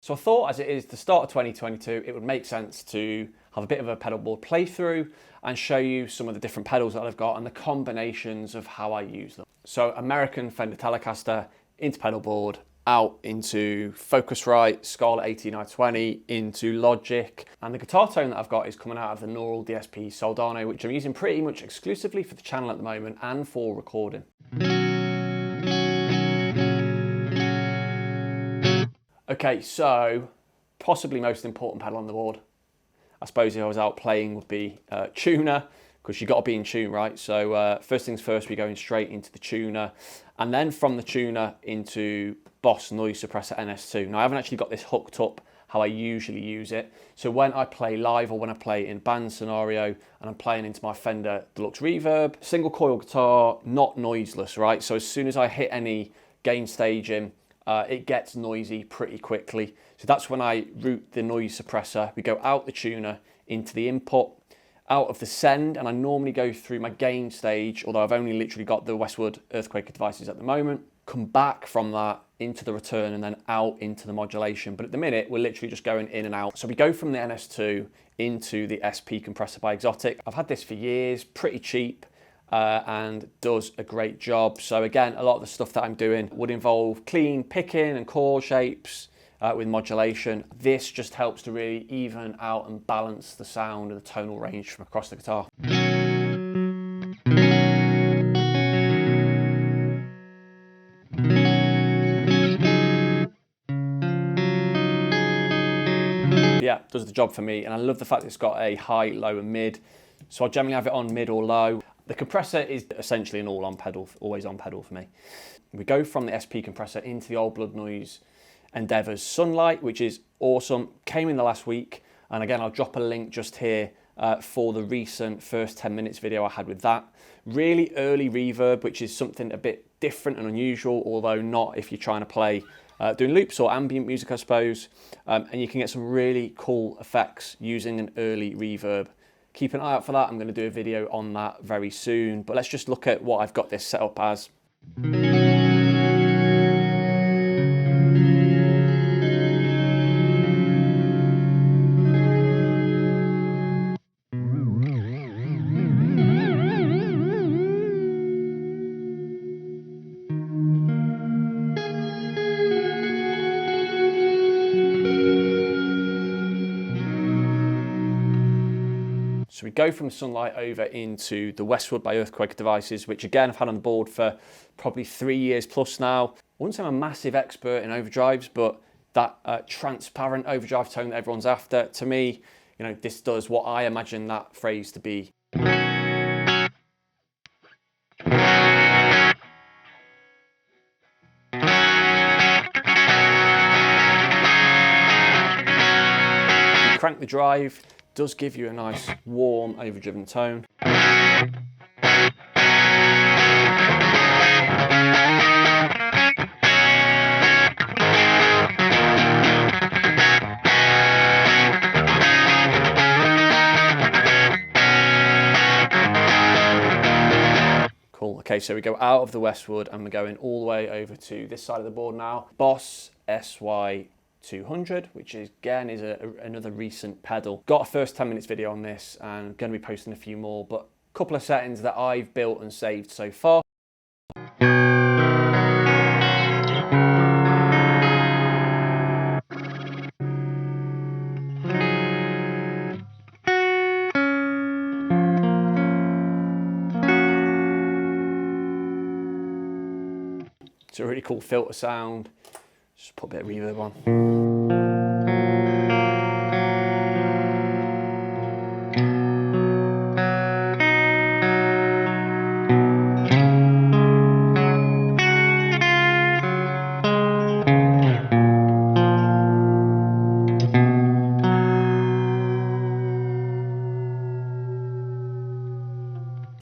So I thought, as it is the start of 2022, it would make sense to have a bit of a pedalboard playthrough and show you some of the different pedals that I've got and the combinations of how I use them. So American Fender Telecaster into pedalboard, out into Focusrite, Scarlett 18920, into Logic. And the guitar tone that I've got is coming out of the Neural DSP Soldano, which I'm using pretty much exclusively for the channel at the moment and for recording. Okay, so possibly most important pedal on the board, I suppose if I was out playing, would be tuner, because you've got to be in tune, right? So first things first, we're going straight into the tuner, and then from the tuner into Boss Noise Suppressor NS2. Now I haven't actually got this hooked up how I usually use it. So when I play live or when I play in band scenario and I'm playing into my Fender Deluxe Reverb, single coil guitar, not noiseless, right? So as soon as I hit any gain staging, it gets noisy pretty quickly. So that's when I route the noise suppressor. We go out the tuner into the input, out of the send, and I normally go through my gain stage, although I've only literally got the Westwood Earthquaker devices at the moment. Come back from that into the return and then out into the modulation. But at the minute, we're literally just going in and out. So we go from the NS2 into the SP compressor by Xotic. I've had this for years, pretty cheap. And does a great job. So again, a lot of the stuff that I'm doing would involve clean picking and chord shapes with modulation. This just helps to really even out and balance the sound and the tonal range from across the guitar. Yeah, does the job for me, and I love the fact it's got a high, low and mid. So I generally have it on mid or low. The compressor is essentially an all-on pedal, always on pedal for me. We go from the SP compressor into the Old Blood Noise Endeavour's Sunlight, which is awesome. Came in the last week, and again, I'll drop a link just here for the recent first 10 minutes video I had with that. Really early reverb, which is something a bit different and unusual, although not if you're trying to play doing loops or ambient music, I suppose. And you can get some really cool effects using an early reverb. Keep an eye out for that. I'm going to do a video on that very soon. But let's just look at what I've got this set up as. So we go from Sunlight over into the Westwood by Earthquaker devices, which again I've had on the board for probably 3 years plus now. I wouldn't say I'm a massive expert in overdrives, but that transparent overdrive tone that everyone's after, to me, you know, this does what I imagine that phrase to be. You crank the drive, does give you a nice warm overdriven tone. Cool. Okay, so we go out of the Westwood and we're going all the way over to this side of the board now. Boss SY200, which is, again is another recent pedal. Got a first 10 minutes video on this and going to be posting a few more, but a couple of settings that I've built and saved so far. It's a really cool filter sound. Just put a bit of reverb on.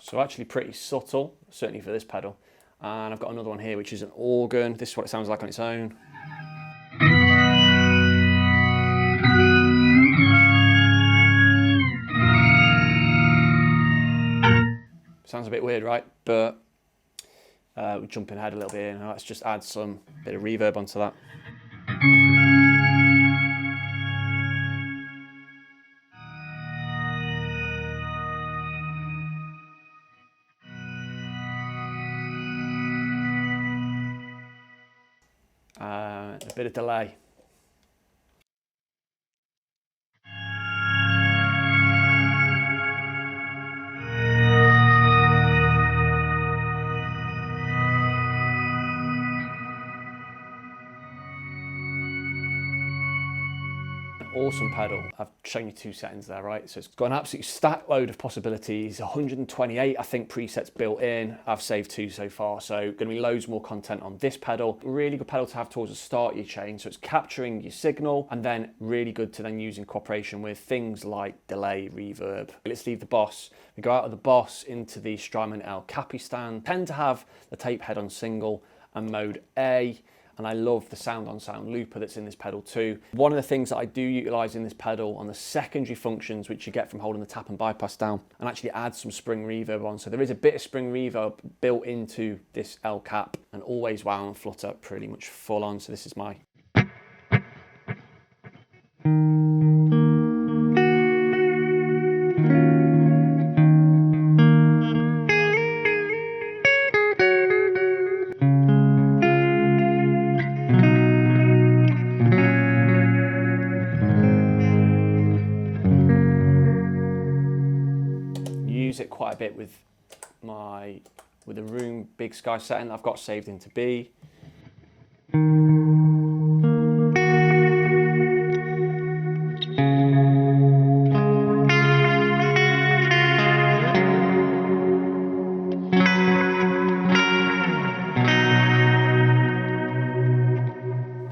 So actually pretty subtle, certainly for this pedal. And I've got another one here, which is an organ. This is what it sounds like on its own. Sounds a bit weird, right? But we're jumping ahead a little bit here. Now let's just add some bit of reverb onto that. a bit of delay. Awesome pedal. I've shown you 2 settings there, right? So it's got an absolute stack load of possibilities, 128 I think presets built in. I've saved 2 so far, so going to be loads more content on this pedal. Really good pedal to have towards the start of your chain, so it's capturing your signal, and then really good to then use in cooperation with things like delay, reverb. Let's leave the Boss. We go out of the Boss into the Strymon El Capistan. Tend to have the tape head on single and mode A. And I love the sound on sound looper that's in this pedal too. One of the things that I do utilize in this pedal on the secondary functions, which you get from holding the tap and bypass down, and actually add some spring reverb on. So there is a bit of spring reverb built into this El Cap, and always wow and flutter pretty much full on. So this is my it quite a bit with the Room Bigsky setting that I've got saved into B.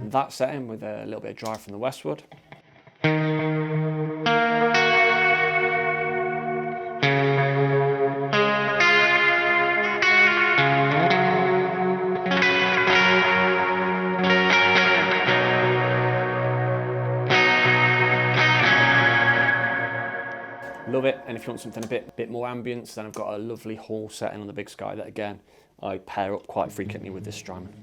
And that setting with a little bit of drive from the Westwood. Love it. And if you want something a bit more ambience, then I've got a lovely hall setting on the Bigsky that again I pair up quite frequently with this Strymon.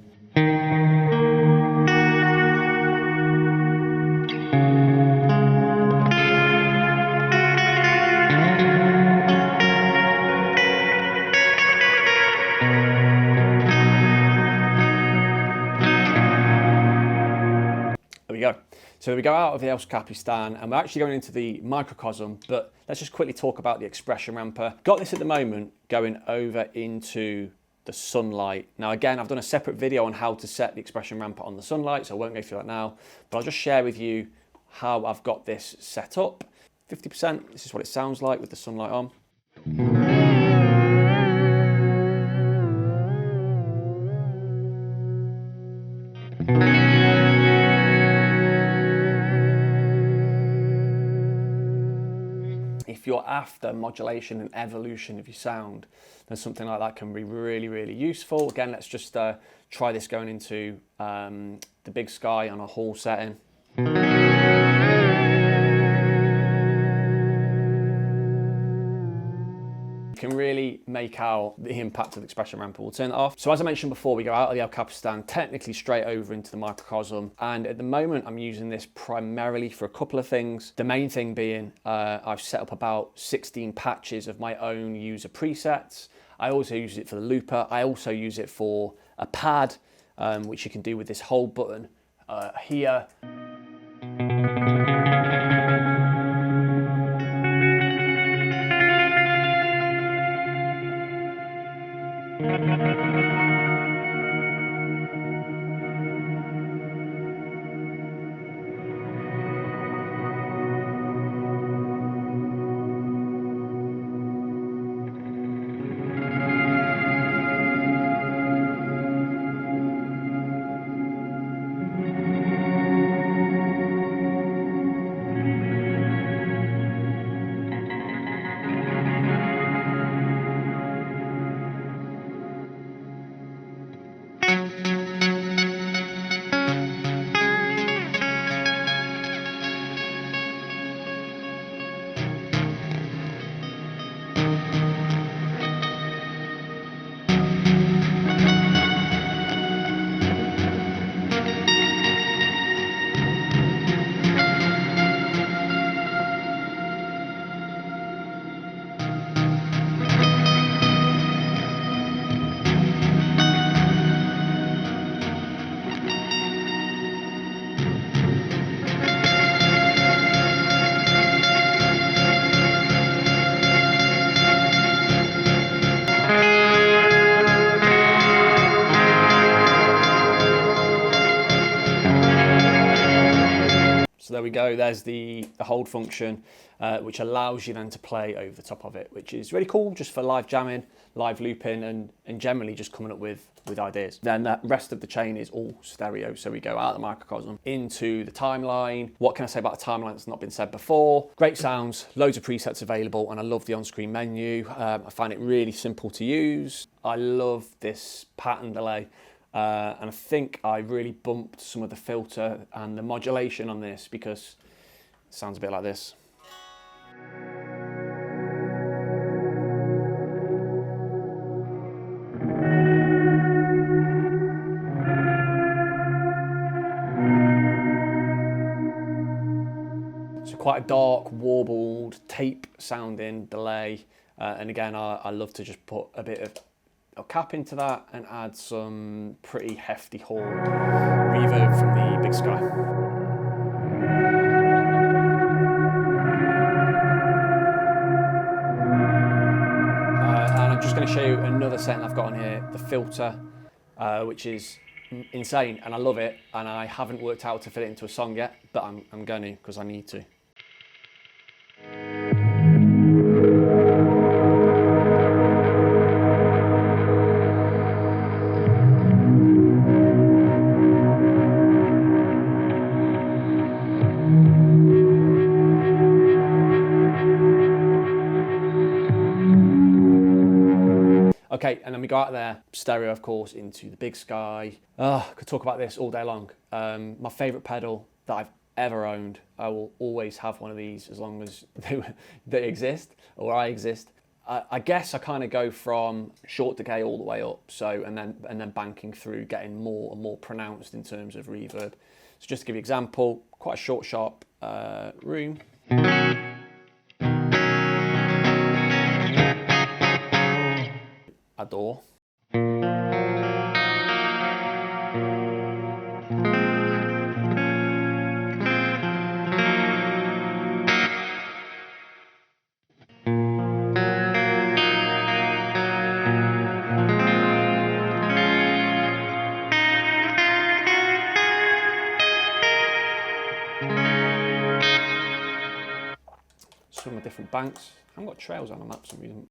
There we go. So we go out of the El Capistan and we're actually going into the Microcosm, but let's just quickly talk about the expression ramper. Got this at the moment going over into the Sunlight. Now again, I've done a separate video on how to set the expression ramper on the Sunlight, so I won't go through that now, but I'll just share with you how I've got this set up. 50%, this is what it sounds like with the Sunlight on. If you're after modulation and evolution of your sound, then something like that can be really, really useful. Again, let's just try this going into the Bigsky on a hall setting. You can really make out the impact of the expression ramper. We'll turn it off. So as I mentioned before, we go out of the El Capistan, technically straight over into the Microcosm. And at the moment, I'm using this primarily for a couple of things. The main thing being, I've set up about 16 patches of my own user presets. I also use it for the looper. I also use it for a pad, which you can do with this hold button here. there we go. There's the hold function, which allows you then to play over the top of it, which is really cool just for live jamming, live looping, and generally just coming up with ideas. Then the rest of the chain is all stereo. So we go out of the Microcosm into the Timeline. What can I say about the Timeline that's not been said before? Great sounds, loads of presets available, and I love the on-screen menu. I find it really simple to use. I love this pattern delay. And I think I really bumped some of the filter and the modulation on this because it sounds a bit like this. So quite a dark, warbled, tape sounding delay. And again, I love to just put a bit of El Cap into that and add some pretty hefty horn reverb from the Bigsky. And I'm just going to show you another setting I've got on here, the filter, which is insane and I love it, and I haven't worked out to fit it into a song yet, but I'm going to because I need to. Okay, and then we go out there, stereo of course, into the Bigsky. Could talk about this all day long. My favourite pedal that I've ever owned. I will always have one of these as long as they exist, or I exist. I guess I kind of go from short decay all the way up, so and then banking through, getting more and more pronounced in terms of reverb. So just to give you an example, quite a short, sharp room. Adore. Some of the different banks. I haven't got trails on the map for some reason.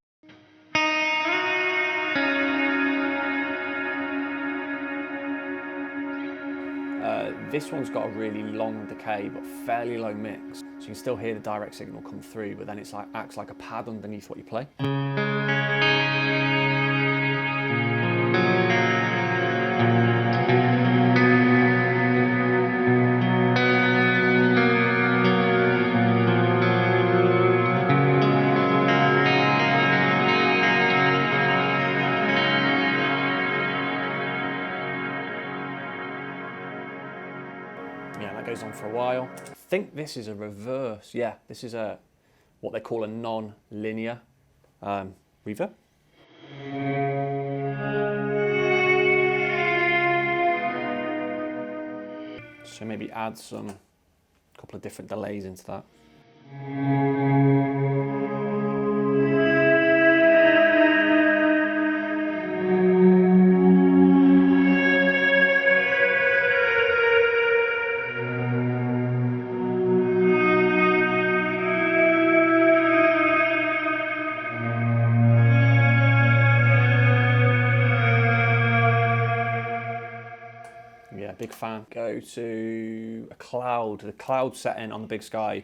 This one's got a really long decay but fairly low mix, so you can still hear the direct signal come through, but then it's like acts like a pad underneath what you play. Yeah, that goes on for a while. I think this is a reverse. Yeah, this is a what they call a non-linear reverb. So maybe add some couple of different delays into that. Yeah, big fan. Go to a cloud. The cloud setting on the Bigsky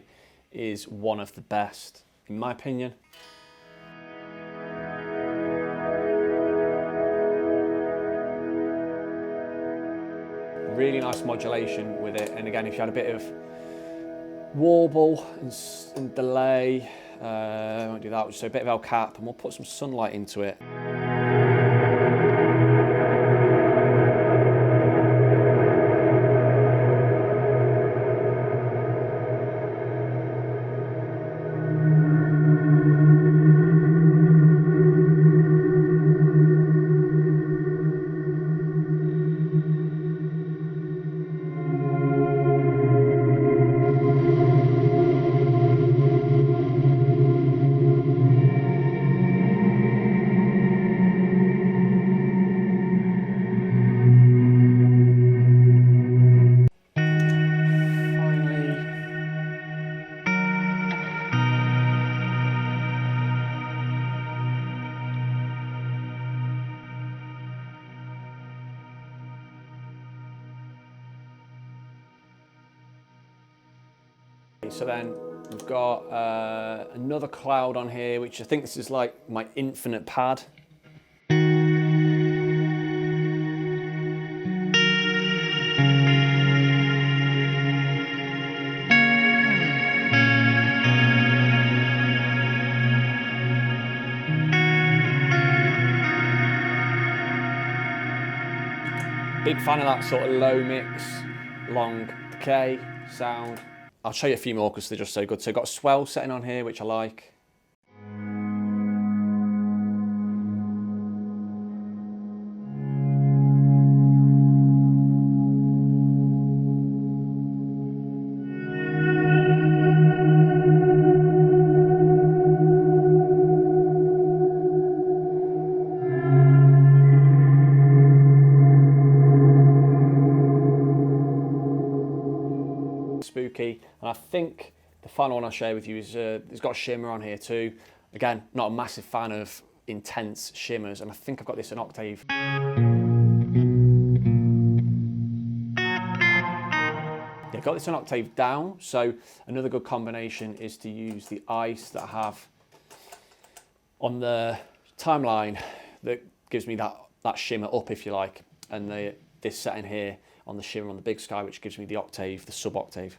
is one of the best, in my opinion. Really nice modulation with it, and again, if you had a bit of warble and delay, I won't do that, so a bit of El Cap, and we'll put some Sunlight into it. So then we've got another cloud on here, which I think this is like my infinite pad. Big fan of that sort of low mix, long decay sound. I'll show you a few more because they're just so good. So I've got a swell setting on here, which I like. Spooky, and I think the final one I'll share with you is it's got a shimmer on here too. Again, not a massive fan of intense shimmers, and I think I've got this an octave. Yeah, got this an octave down, so another good combination is to use the ice that I have on the Timeline that gives me that shimmer up, if you like, and this setting here on the shimmer on the Bigsky, which gives me the octave, the sub octave.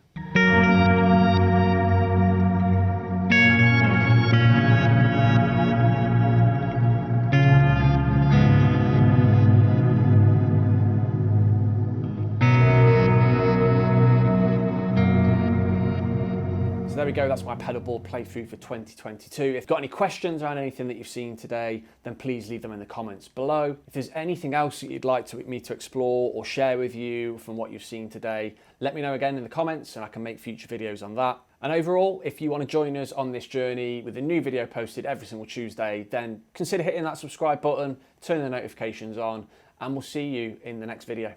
So there we go, that's my pedalboard playthrough for 2022. If you've got any questions around anything that you've seen today, then please leave them in the comments below. If there's anything else that you'd like me to explore or share with you from what you've seen today, let me know again in the comments and I can make future videos on that. And overall, if you want to join us on this journey with a new video posted every single Tuesday, then consider hitting that subscribe button, turn the notifications on, and we'll see you in the next video.